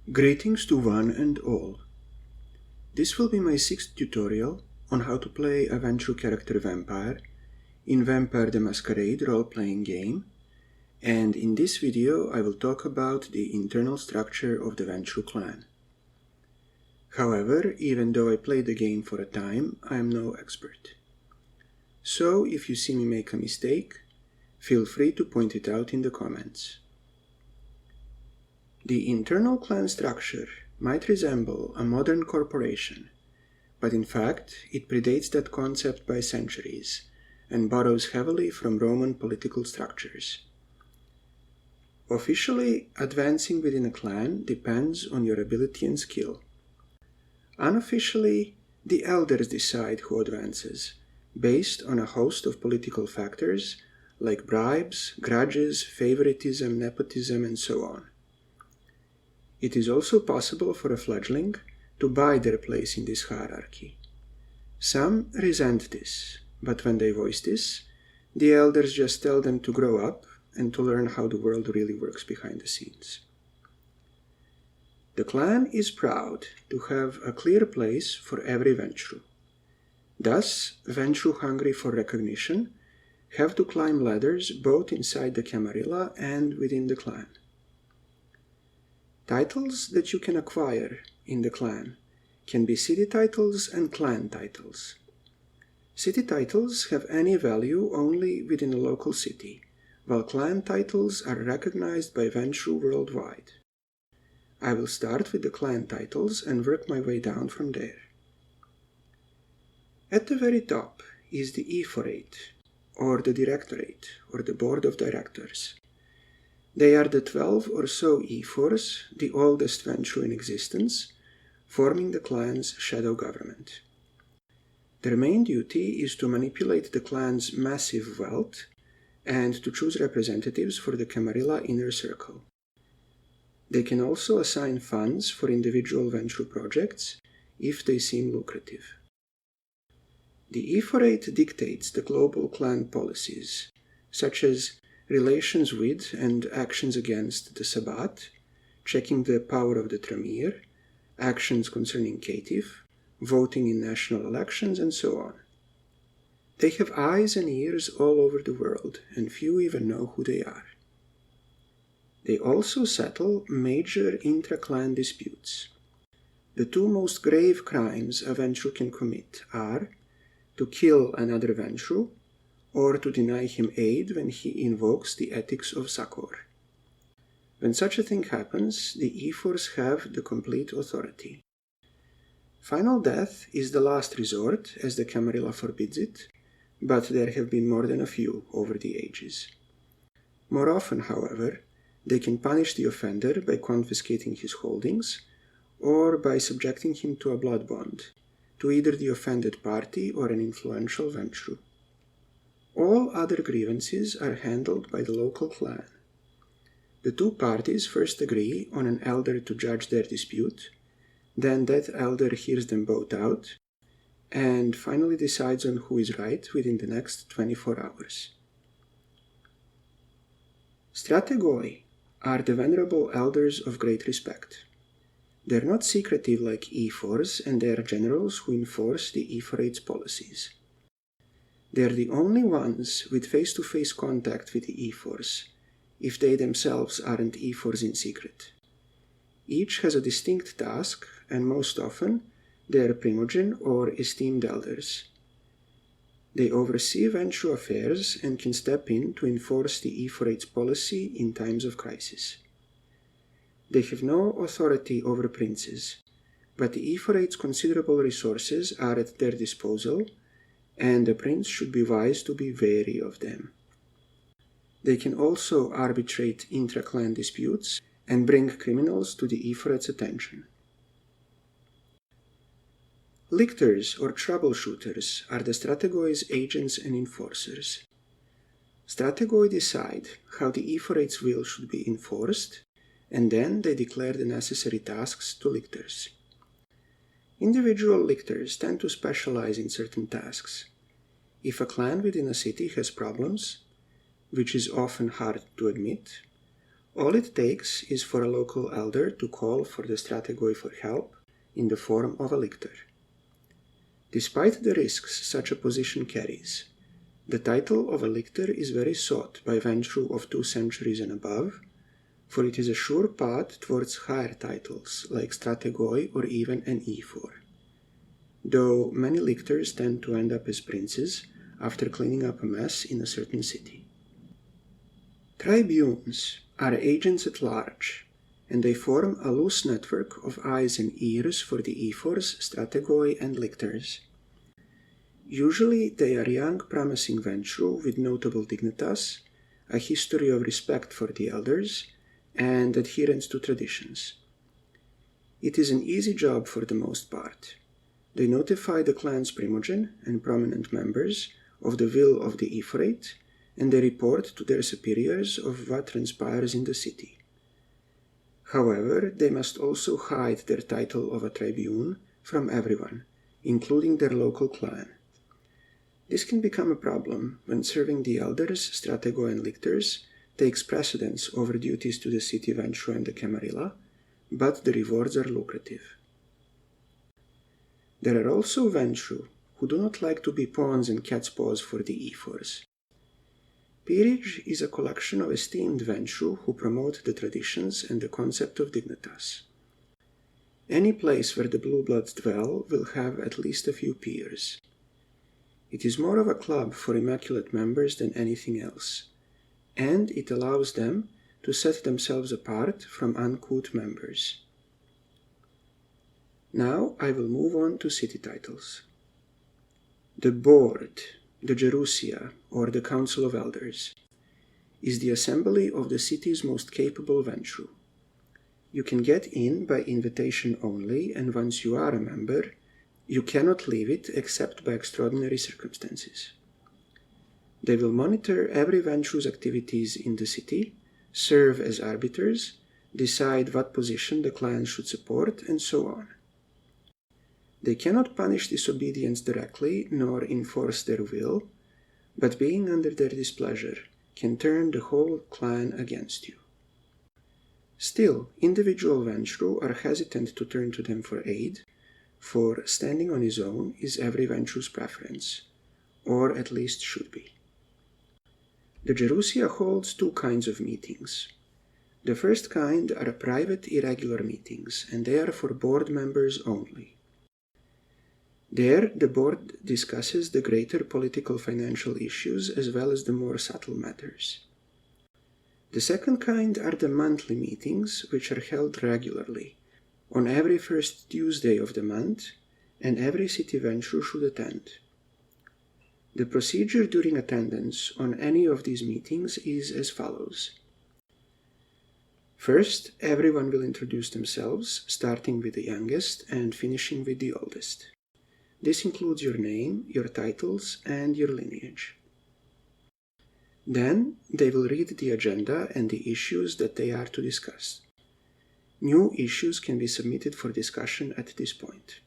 Greetings to one and all. This will be my 6th tutorial on how to play a Ventrue character vampire in Vampire the Masquerade role-playing game, and in this video I will talk about the internal structure of the Ventrue clan. However, even though I played the game for a time, I am no expert. So if you see me make a mistake, feel free to point it out in the comments. The internal clan structure might resemble a modern corporation, but in fact it predates that concept by centuries and borrows heavily from Roman political structures. Officially, advancing within a clan depends on your ability and skill. Unofficially, the elders decide who advances, based on a host of political factors like bribes, grudges, favoritism, nepotism, and so on. It is also possible for a fledgling to buy their place in this hierarchy. Some resent this, but when they voice this, the elders just tell them to grow up and to learn how the world really works behind the scenes. The clan is proud to have a clear place for every Ventrue. Thus, Ventrue hungry for recognition have to climb ladders both inside the Camarilla and within the clan. Titles that you can acquire in the clan can be city titles and clan titles. City titles have any value only within a local city, while clan titles are recognized by Ventrue worldwide. I will start with the clan titles and work my way down from there. At the very top is the Ephorate, or the Directorate, or the Board of Directors. They are the 12 or so ephors, the oldest Ventrue in existence, forming the clan's shadow government. Their main duty is to manipulate the clan's massive wealth and to choose representatives for the Camarilla inner circle. They can also assign funds for individual Ventrue projects if they seem lucrative. The Ephorate dictates the global clan policies, such as relations with and actions against the Sabbat, checking the power of the Tremere, actions concerning Caitiff, voting in national elections, and so on. They have eyes and ears all over the world, and few even know who they are. They also settle major intra-clan disputes. The two most grave crimes a Ventrue can commit are to kill another Ventrue or to deny him aid when he invokes the ethics of Succor. When such a thing happens, the ephors have the complete authority. Final death is the last resort, as the Camarilla forbids it, but there have been more than a few over the ages. More often, however, they can punish the offender by confiscating his holdings, or by subjecting him to a blood bond, to either the offended party or an influential Ventrue. All other grievances are handled by the local clan. The two parties first agree on an elder to judge their dispute, then that elder hears them both out, and finally decides on who is right within the next 24 hours. Strategoi are the venerable elders of great respect. They are not secretive like ephors, and they are generals who enforce the ephorate's policies. They are the only ones with face-to-face contact with the ephors, if they themselves aren't ephors in secret. Each has a distinct task, and most often they are primogen or esteemed elders. They oversee Ventrue affairs and can step in to enforce the ephorate's policy in times of crisis. They have no authority over princes, but the ephorate's considerable resources are at their disposal, and the prince should be wise to be wary of them. They can also arbitrate intra-clan disputes and bring criminals to the ephorate's attention. Lictors or troubleshooters are the strategoi's agents and enforcers. Strategoi decide how the ephorate's will should be enforced, and then they declare the necessary tasks to lictors. Individual lictors tend to specialize in certain tasks. If a clan within a city has problems, which is often hard to admit, All it takes is for a local elder to call for the strategoi for help in the form of a lictor. Despite the risks such a position carries, the title of a lictor is very sought by Ventrue of 2 centuries and above, for it is a sure path towards higher titles like strategoi or even an e4, though many lictors tend to end up as princes after cleaning up a mess in a certain city. Tribunes are agents at large, and they form a loose network of eyes and ears for the ephors, strategoi, and lictors. Usually they are young, promising Ventrue with notable dignitas, a history of respect for the elders, and adherence to traditions. It is an easy job for the most part. They notify the clan's primogen and prominent members of the will of the ephorate, and they report to their superiors of what transpires in the city. However, they must also hide their title of a tribune from everyone, including their local clan. This can become a problem when serving the elders, strategoi, and lictors takes precedence over duties to the city Ventrue and the Camarilla, but the rewards are lucrative. There are also Ventrue who do not like to be pawns and cat's paws for the ephors. Peerage is a collection of esteemed Ventrue who promote the traditions and the concept of dignitas. Any place where the blue bloods dwell will have at least a few peers. It is more of a club for immaculate members than anything else, and it allows them to set themselves apart from uncouth members. Now I will move on to city titles. The Board, the Gerousia, or the Council of Elders, is the assembly of the city's most capable Ventrue. You can get in by invitation only, and once you are a member, you cannot leave it except by extraordinary circumstances. They will monitor every Ventrue's activities in the city, serve as arbiters, decide what position the clan should support, and so on. They cannot punish disobedience directly nor enforce their will, but being under their displeasure can turn the whole clan against you. Still, individual Ventrue are hesitant to turn to them for aid, for standing on his own is every Ventrue's preference, or at least should be. The Gerousia holds 2 kinds of meetings. The first kind are private irregular meetings, and they are for board members only. There, the board discusses the greater political financial issues as well as the more subtle matters. The second kind are the monthly meetings, which are held regularly, on every first Tuesday of the month, and every city Ventrue should attend. The procedure during attendance on any of these meetings is as follows. First, everyone will introduce themselves, starting with the youngest and finishing with the oldest. This includes your name, your titles, and your lineage. Then, they will read the agenda and the issues that they are to discuss. New issues can be submitted for discussion at this point.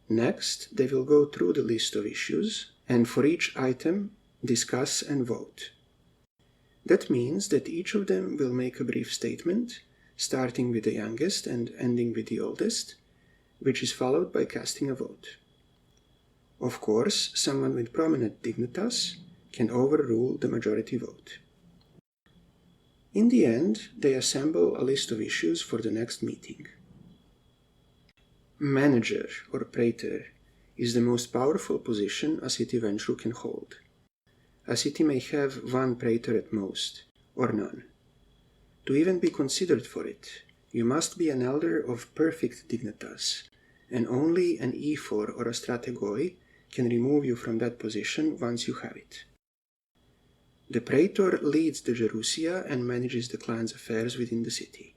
Next, they will go through the list of issues, and for each item, discuss and vote. That means that each of them will make a brief statement, starting with the youngest and ending with the oldest, which is followed by casting a vote. Of course, someone with prominent dignitas can overrule the majority vote. In the end, they assemble a list of issues for the next meeting. Manager, or praetor, is the most powerful position a city Ventrue can hold. A city may have 1 praetor at most, or none. To even be considered for it, you must be an elder of perfect dignitas, and only an ephor or a strategoi can remove you from that position once you have it. The praetor leads the Gerousia and manages the clan's affairs within the city.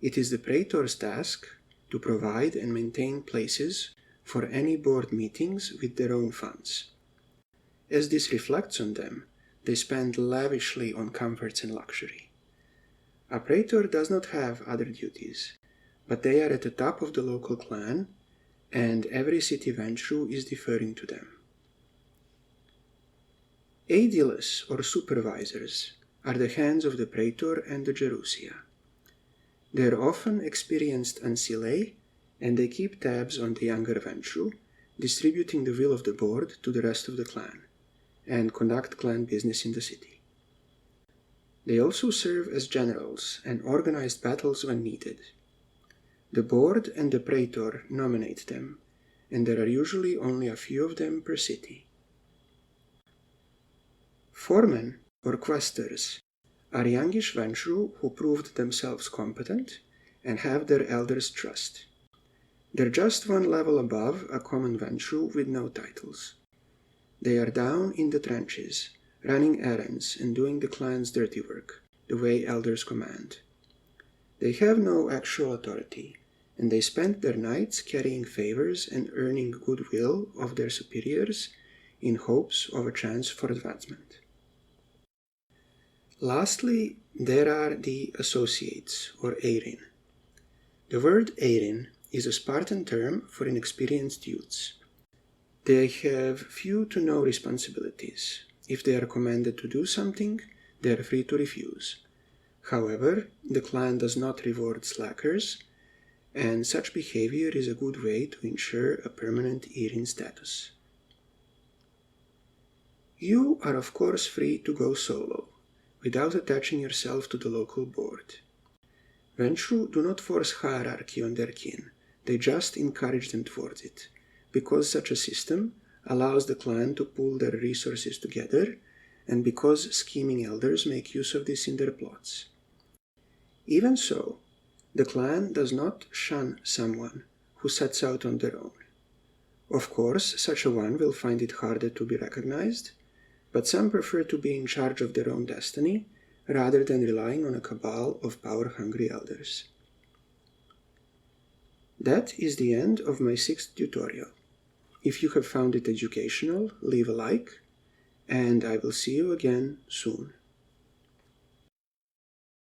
It is the praetor's task to provide and maintain places for any board meetings with their own funds. As this reflects on them, they spend lavishly on comforts and luxury. A praetor does not have other duties, but they are at the top of the local clan, and every city Ventrue is deferring to them. Aediles, or supervisors, are the hands of the praetor and the gerousia. They are often experienced ancillae, and they keep tabs on the younger Ventrue, distributing the will of the board to the rest of the clan, and conduct clan business in the city. They also serve as generals and organize battles when needed. The board and the praetor nominate them, and there are usually only a few of them per city. Foremen, or questors, are youngish Ventrue who proved themselves competent and have their elders' trust. They're just one level above a common Ventrue with no titles. They are down in the trenches, running errands and doing the clan's dirty work, the way elders command. They have no actual authority, and they spend their nights carrying favors and earning goodwill of their superiors in hopes of a chance for advancement. Lastly, there are the associates, or eirin. The word eirin is a Spartan term for inexperienced youths. They have few to no responsibilities. If they are commanded to do something, they are free to refuse. However, the clan does not reward slackers, and such behavior is a good way to ensure a permanent eirin status. You are of course free to go solo, without attaching yourself to the local board. Ventrue do not force hierarchy on their kin, they just encourage them towards it, because such a system allows the clan to pool their resources together, and because scheming elders make use of this in their plots. Even so, the clan does not shun someone who sets out on their own. Of course, such a one will find it harder to be recognized, but some prefer to be in charge of their own destiny rather than relying on a cabal of power-hungry elders. That is the end of my 6th tutorial. If you have found it educational, leave a like, and I will see you again soon.